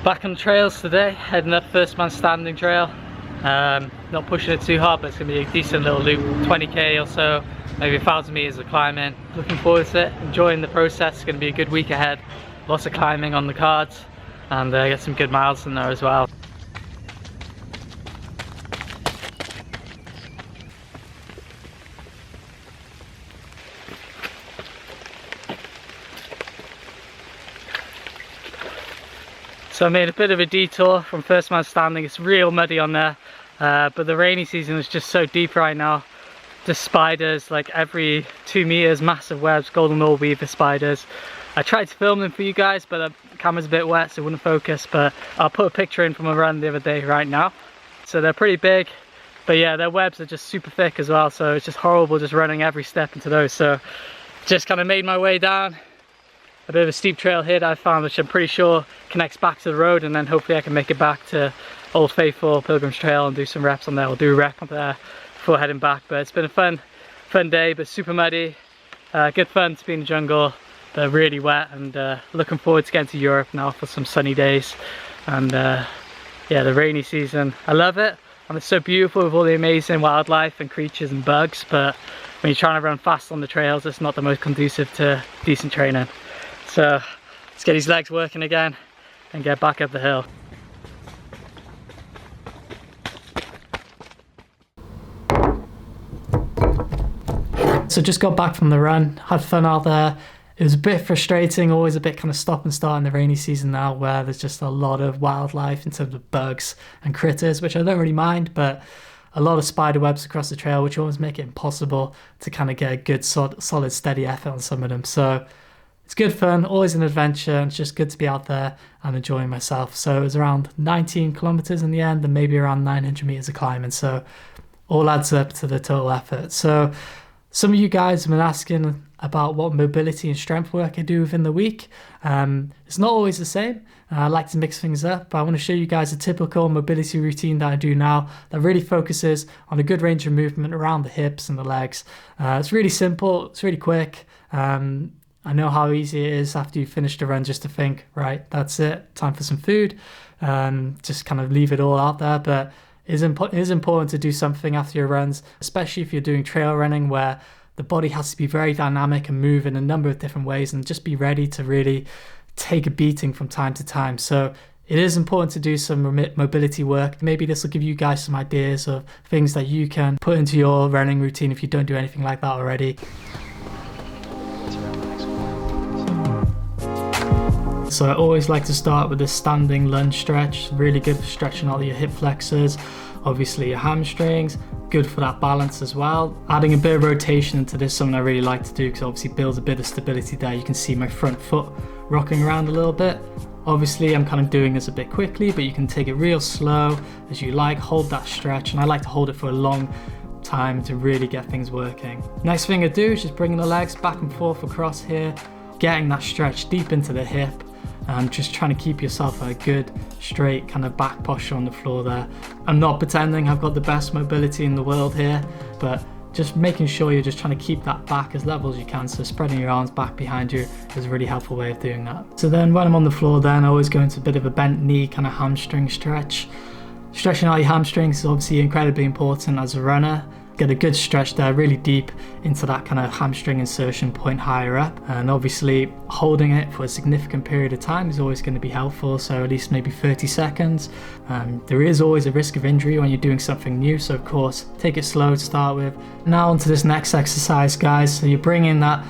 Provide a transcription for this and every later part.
Back on the trails today, heading up first man standing trail. Not pushing it too hard, but it's going to be a decent little loop, 20k or so, maybe 1,000 meters of climbing. Looking forward to it, enjoying the process. It's going to be a good week ahead. Lots of climbing on the cards, and get some good miles in there as well. So I made a bit of a detour from first man standing. It's real muddy on there, but the rainy season is just so deep right now. Just spiders, like every 2 meters, massive webs, golden orb weaver spiders. I tried to film them for you guys, but the camera's a bit wet, so it wouldn't focus. But I'll put a picture in from a run the other day right now. So they're pretty big, but yeah, their webs are just super thick as well. So it's just horrible just running every step into those. So just kind of made my way down a bit of a steep trail here that I found, which I'm pretty sure connects back to the road, and then hopefully I can make it back to Old Faithful Pilgrim's Trail and do some reps on there. We'll do a rep on there before heading back. But it's been a fun day, but super muddy. Good fun to be in the jungle, but really wet, and looking forward to getting to Europe now for some sunny days. And yeah, the rainy season, I love it, and it's so beautiful with all the amazing wildlife and creatures and bugs, but when you're trying to run fast on the trails, it's not the most conducive to decent training. So let's get his legs working again and get back up the hill. So just got back from the run, had fun out there. It was a bit frustrating, always a bit kind of stop and start in the rainy season now, where there's just a lot of wildlife in terms of bugs and critters, which I don't really mind, but a lot of spider webs across the trail, which almost make it impossible to kind of get a good solid steady effort on some of them. So it's good fun, always an adventure, and it's just good to be out there and enjoying myself. So it was around 19 kilometers in the end, and maybe around 900 meters of climbing. So all adds up to the total effort. So some of you guys have been asking about what mobility and strength work I do within the week. It's not always the same. I like to mix things up, but I want to show you guys a typical mobility routine that I do now that really focuses on a good range of movement around the hips and the legs. It's really simple, it's really quick. I know how easy it is after you finish the run just to think, right, that's it, time for some food. Just kind of leave it all out there, but it is important to do something after your runs, especially if you're doing trail running where the body has to be very dynamic and move in a number of different ways, and just be ready to really take a beating from time to time. So it is important to do some mobility work. Maybe this will give you guys some ideas of things that you can put into your running routine if you don't do anything like that already. So I always like to start with a standing lunge stretch, really good for stretching out your hip flexors, obviously your hamstrings, good for that balance as well. Adding a bit of rotation into this is something I really like to do because it obviously builds a bit of stability there. You can see my front foot rocking around a little bit. Obviously I'm kind of doing this a bit quickly, but you can take it real slow as you like, hold that stretch, and I like to hold it for a long time to really get things working. Next thing I do is just bringing the legs back and forth across here, getting that stretch deep into the hip, and just trying to keep yourself at a good straight kind of back posture on the floor there. I'm not pretending I've got the best mobility in the world here, but just making sure you're just trying to keep that back as level as you can. So spreading your arms back behind you is a really helpful way of doing that. So then when I'm on the floor then I always go into a bit of a bent knee kind of hamstring stretch. Stretching out your hamstrings is obviously incredibly important as a runner. Get a good stretch there, really deep into that kind of hamstring insertion point higher up, and obviously holding it for a significant period of time is always going to be helpful, so at least maybe 30 seconds. There is always a risk of injury when you're doing something new, so of course take it slow to start with. Now onto this next exercise, guys. So you're bringing that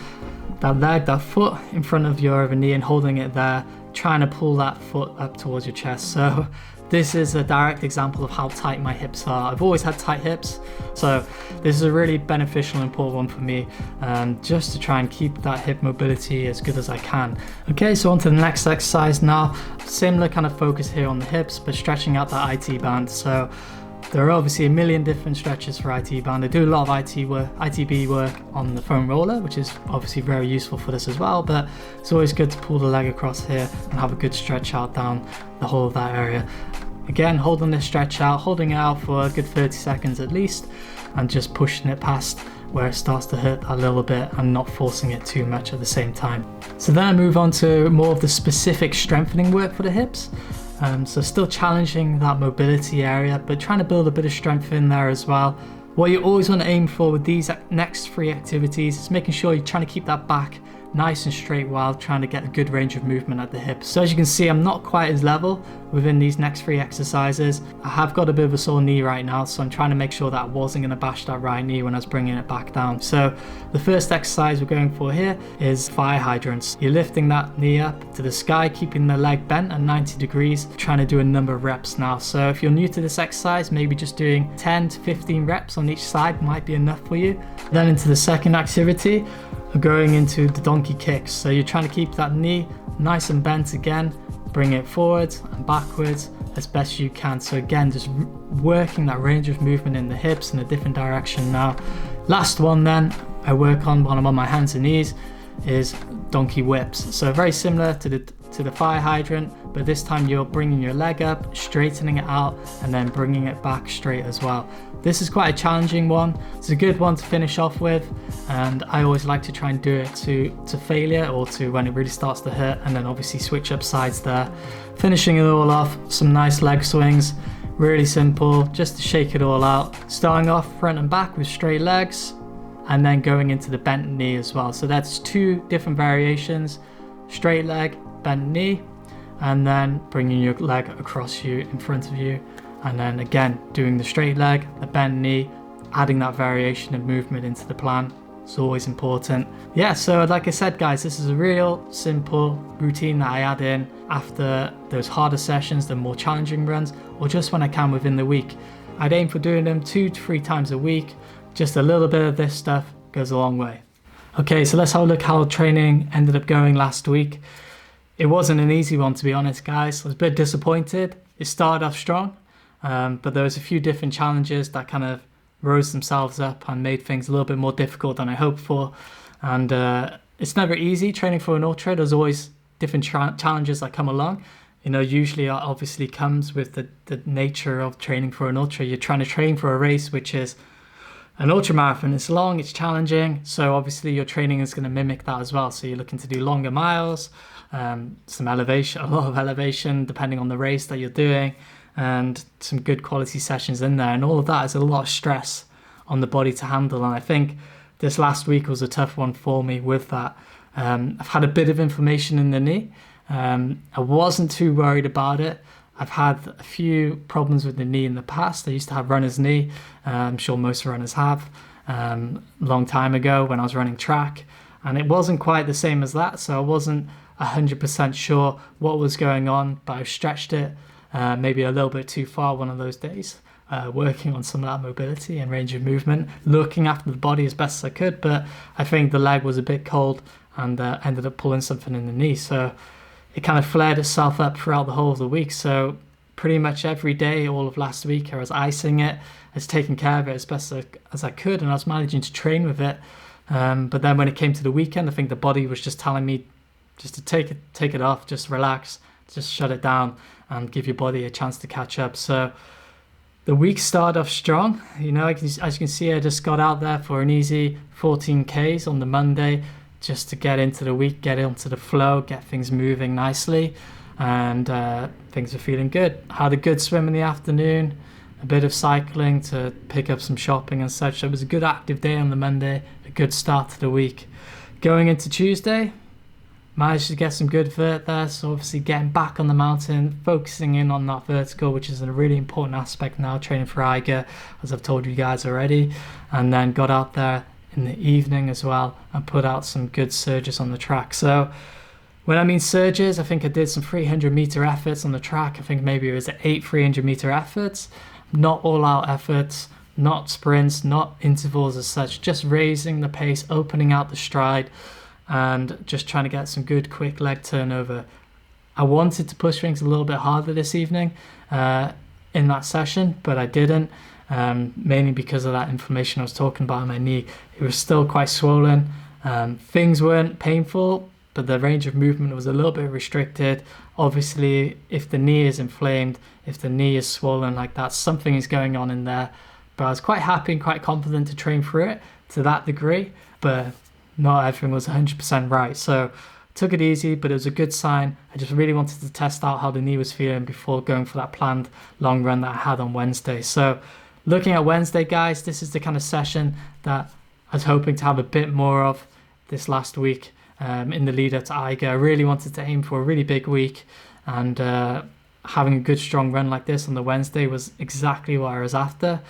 leg, that foot in front of your other knee and holding it there, trying to pull that foot up towards your chest. So this is a direct example of how tight my hips are. I've always had tight hips, so this is a really beneficial and important one for me, just to try and keep that hip mobility as good as I can. Okay, so on to the next exercise now. Similar kind of focus here on the hips, but stretching out that IT band. So there are obviously a million different stretches for IT band. I do a lot of ITB work on the foam roller, which is obviously very useful for this as well, but it's always good to pull the leg across here and have a good stretch out down the whole of that area. Again, holding this stretch out, holding it out for a good 30 seconds at least, and just pushing it past where it starts to hurt a little bit and not forcing it too much at the same time. So then I move on to more of the specific strengthening work for the hips. So still challenging that mobility area, but trying to build a bit of strength in there as well. What you always want to aim for with these next 3 activities is making sure you're trying to keep that back nice and straight while trying to get a good range of movement at the hips. So as you can see, I'm not quite as level within these next 3 exercises. I have got a bit of a sore knee right now, so I'm trying to make sure that I wasn't going to bash that right knee when I was bringing it back down. So the first exercise we're going for here is fire hydrants. You're lifting that knee up to the sky, keeping the leg bent at 90 degrees, trying to do a number of reps now. So if you're new to this exercise, maybe just doing 10 to 15 reps on each side might be enough for you. Then into the second activity, going into the donkey kicks. So you're trying to keep that knee nice and bent again, bring it forwards and backwards as best you can. So again, just working that range of movement in the hips in a different direction now. Last one then I work on when I'm on my hands and knees is donkey whips. So very similar to the fire hydrant, but this time you're bringing your leg up, straightening it out, and then bringing it back straight as well. This is quite a challenging one. It's a good one to finish off with, and I always like to try and do it to failure or to when it really starts to hurt, and then obviously switch up sides there. Finishing it all off, some nice leg swings, really simple, just to shake it all out. Starting off front and back with straight legs, and then going into the bent knee as well. So that's 2 different variations, straight leg, bent knee, and then bringing your leg across you in front of you, and then again doing the straight leg, the bent knee, adding that variation of movement into the plan. It's always important. Yeah, so like I said guys, this is a real simple routine that I add in after those harder sessions, the more challenging runs, or just when I can within the week. I'd aim for doing them 2 to 3 times a week. Just a little bit of this stuff goes a long way. Okay, so let's have a look how training ended up going last week. It wasn't an easy one, to be honest, guys. I was a bit disappointed. It started off strong, but there was a few different challenges that kind of rose themselves up and made things a little bit more difficult than I hoped for. And it's never easy training for an ultra. There's always different challenges that come along. You know, usually it obviously comes with the nature of training for an ultra. You're trying to train for a race, which is an ultra marathon. It's long, it's challenging, so obviously your training is going to mimic that as well. So you're looking to do longer miles, some elevation, a lot of elevation depending on the race that you're doing, and some good quality sessions in there, and all of that is a lot of stress on the body to handle. And I think this last week was a tough one for me with that. I've had a bit of inflammation in the knee. I wasn't too worried about it. I've had a few problems with the knee in the past. I used to have runner's knee. I'm sure most runners have. Long time ago when I was running track, and it wasn't quite the same as that. So I wasn't 100% sure what was going on, but I've stretched it maybe a little bit too far one of those days, working on some of that mobility and range of movement, looking after the body as best as I could. But I think the leg was a bit cold and ended up pulling something in the knee. So it kind of flared itself up throughout the whole of the week. So pretty much every day, all of last week, I was icing it, I was taking care of it as best as I could, and I was managing to train with it. But then when it came to the weekend, I think the body was just telling me just to take it off, just relax, just shut it down and give your body a chance to catch up. So the week started off strong. You know, as you can see, I just got out there for an easy 14Ks on the Monday, just to get into the week, get into the flow, get things moving nicely, and things were feeling good. Had a good swim in the afternoon, a bit of cycling to pick up some shopping and such. So it was a good active day on the Monday, a good start to the week. Going into Tuesday, managed to get some good vert there, so obviously getting back on the mountain, focusing in on that vertical, which is a really important aspect now, training for Eiger, as I've told you guys already, and then got out there in the evening as well and put out some good surges on the track. So when I mean surges, I think I did some 300 meter efforts on the track. I think maybe it was 8 300 meter efforts, not all out efforts, not sprints, not intervals as such, just raising the pace, opening out the stride, and just trying to get some good quick leg turnover. I wanted to push things a little bit harder this evening in that session, but I didn't. Mainly because of that inflammation I was talking about in my knee. It was still quite swollen. Things weren't painful, but the range of movement was a little bit restricted. Obviously, if the knee is inflamed, if the knee is swollen like that, something is going on in there. But I was quite happy and quite confident to train through it to that degree, but not everything was 100% right. So Took it easy, but it was a good sign. I just really wanted to test out how the knee was feeling before going for that planned long run that I had on Wednesday. So looking at Wednesday, guys, this is the kind of session that I was hoping to have a bit more of this last week in the lead up to Eiger. I really wanted to aim for a really big week, and having a good strong run like this on the Wednesday was exactly what I was after.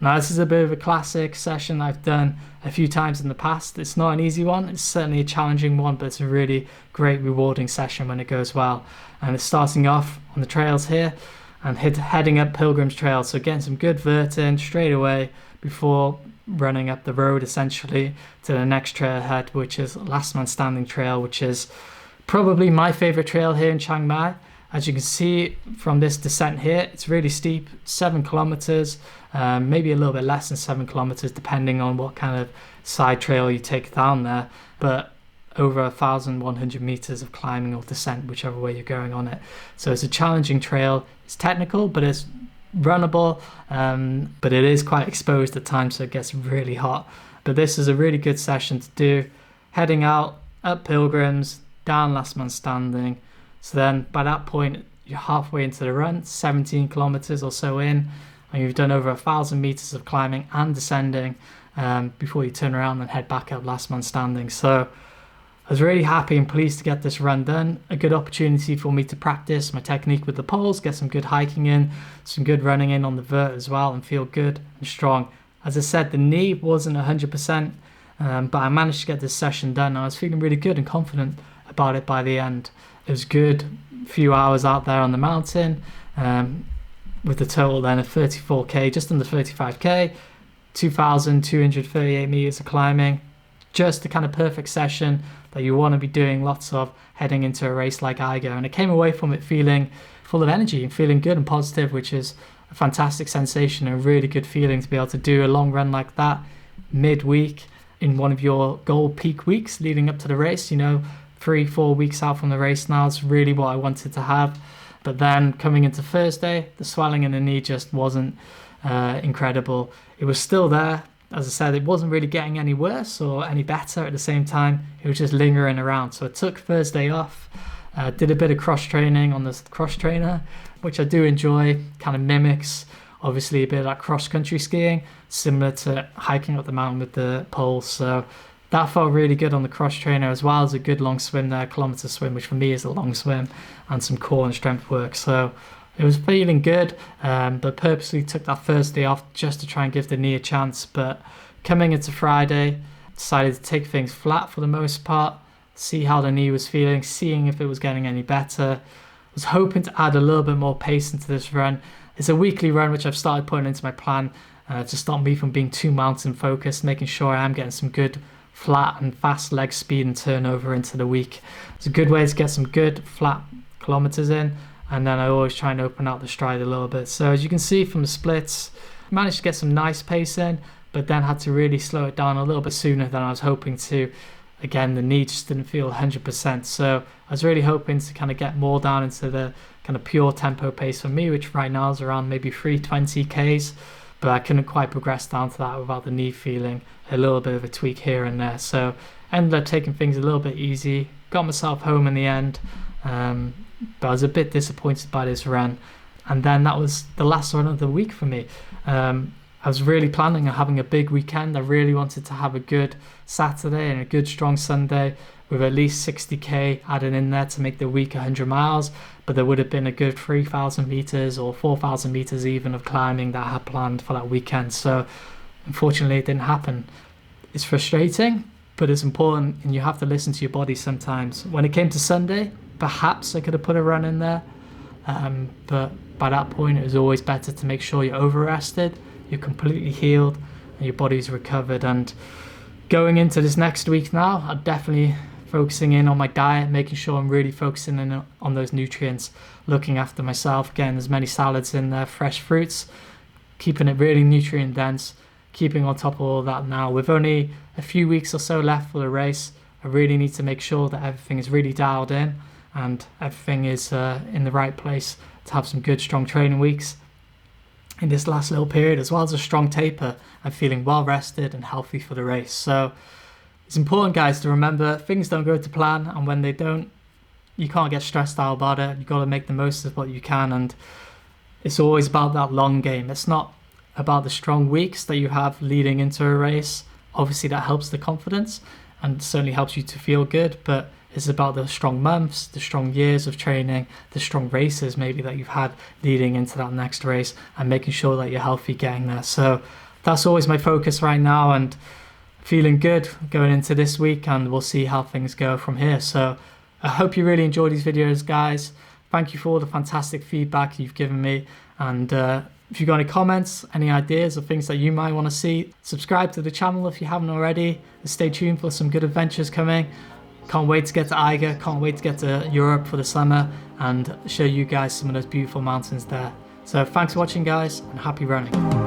Now, this is a bit of a classic session I've done a few times in the past. It's not an easy one. It's certainly a challenging one, but it's a really great, rewarding session when it goes well. And it's starting off on the trails here and heading up Pilgrim's Trail. So getting some good vert in straight away before running up the road, essentially, to the next trail ahead, which is Last Man Standing Trail, which is probably my favorite trail here in Chiang Mai. As you can see from this descent here, it's really steep, 7 kilometers, maybe a little bit less than 7 kilometers, depending on what kind of side trail you take down there, but over 1,100 meters of climbing or descent, whichever way you're going on it. So it's a challenging trail. It's technical, but it's runnable, but it is quite exposed at times, so it gets really hot. But this is a really good session to do, heading out, up Pilgrims, down Last Man Standing. So then by that point, you're halfway into the run, 17 kilometers or so in, and you've done over 1,000 meters of climbing and descending before you turn around and head back up Last Man Standing. So I was really happy and pleased to get this run done. A good opportunity for me to practice my technique with the poles, get some good hiking in, some good running in on the vert as well, and feel good and strong. As I said, the knee wasn't 100%, but I managed to get this session done. I was feeling really good and confident about it by the end. It was good few hours out there on the mountain, with the total then of 34k, just under 35k, 2,238 meters of climbing. Just the kind of perfect session that you want to be doing lots of heading into a race like Eiger. And I came away from it feeling full of energy and feeling good and positive, which is a fantastic sensation and a really good feeling to be able to do a long run like that midweek in one of your goal peak weeks leading up to the race. 3-4 weeks out from the race now is really what I wanted to have. But then coming into Thursday, the swelling in the knee just wasn't incredible. It was still there. As I said, it wasn't really getting any worse or any better at the same time. It was just lingering around. So I took Thursday off, did a bit of cross training on the cross trainer, which I do enjoy, kind of mimics obviously a bit of that cross country skiing, similar to hiking up the mountain with the poles. So that felt really good on the cross trainer, as well as a good long swim there, kilometer swim, which for me is a long swim, and some core and strength work. So it was feeling good, but purposely took that Thursday off just to try and give the knee a chance. But coming into Friday, decided to take things flat for the most part, see how the knee was feeling, seeing if it was getting any better. Was hoping to add a little bit more pace into this run. It's a weekly run, which I've started putting into my plan to stop me from being too mountain focused, making sure I am getting some good flat and fast leg speed and turnover into the week. It's a good way to get some good flat kilometers in, and then I always try and open out the stride a little bit. So as you can see from the splits, managed to get some nice pace in, but then had to really slow it down a little bit sooner than I was hoping to. Again, the knee just didn't feel 100%, so I was really hoping to kind of get more down into the kind of pure tempo pace for me, which right now is around maybe 320 Ks, but I couldn't quite progress down to that without the knee feeling a little bit of a tweak here and there. So ended up taking things a little bit easy, got myself home in the end, but I was a bit disappointed by this run. And then that was the last run of the week for me. I was really planning on having a big weekend. I really wanted to have a good Saturday and a good strong Sunday with at least 60k added in there to make the week 100 miles, but there would have been a good 3,000 meters or 4,000 meters even of climbing that I had planned for that weekend. So unfortunately it didn't happen. It's frustrating, but it's important, and you have to listen to your body sometimes. When it came to Sunday, perhaps I could have put a run in there, but by that point it was always better to make sure you're over rested, you're completely healed, and your body's recovered. And going into this next week now, I'm definitely focusing in on my diet, making sure I'm really focusing in on those nutrients, looking after myself, getting as many salads in there, fresh fruits, keeping it really nutrient dense, keeping on top of all that now. With only a few weeks or so left for the race, I really need to make sure that everything is really dialed in and everything is in the right place to have some good strong training weeks in this last little period, as well as a strong taper. I'm feeling well rested and healthy for the race. So It's important, guys, to remember things don't go to plan, and when they don't, you can't get stressed out about it. You've got to make the most of what you can, and it's always about that long game. It's not about the strong weeks that you have leading into a race. Obviously that helps the confidence and certainly helps you to feel good, but it's about the strong months, the strong years of training, the strong races maybe that you've had leading into that next race, and making sure that you're healthy getting there. So that's always my focus right now, and feeling good going into this week, and we'll see how things go from here. So I hope you really enjoy these videos, guys. Thank you for all the fantastic feedback you've given me, and if you've got any comments, any ideas or things that you might want to see, subscribe to the channel if you haven't already, and stay tuned for some good adventures coming. Can't wait to get to Eiger, can't wait to get to Europe for the summer and show you guys some of those beautiful mountains there. So thanks for watching, guys, and happy running.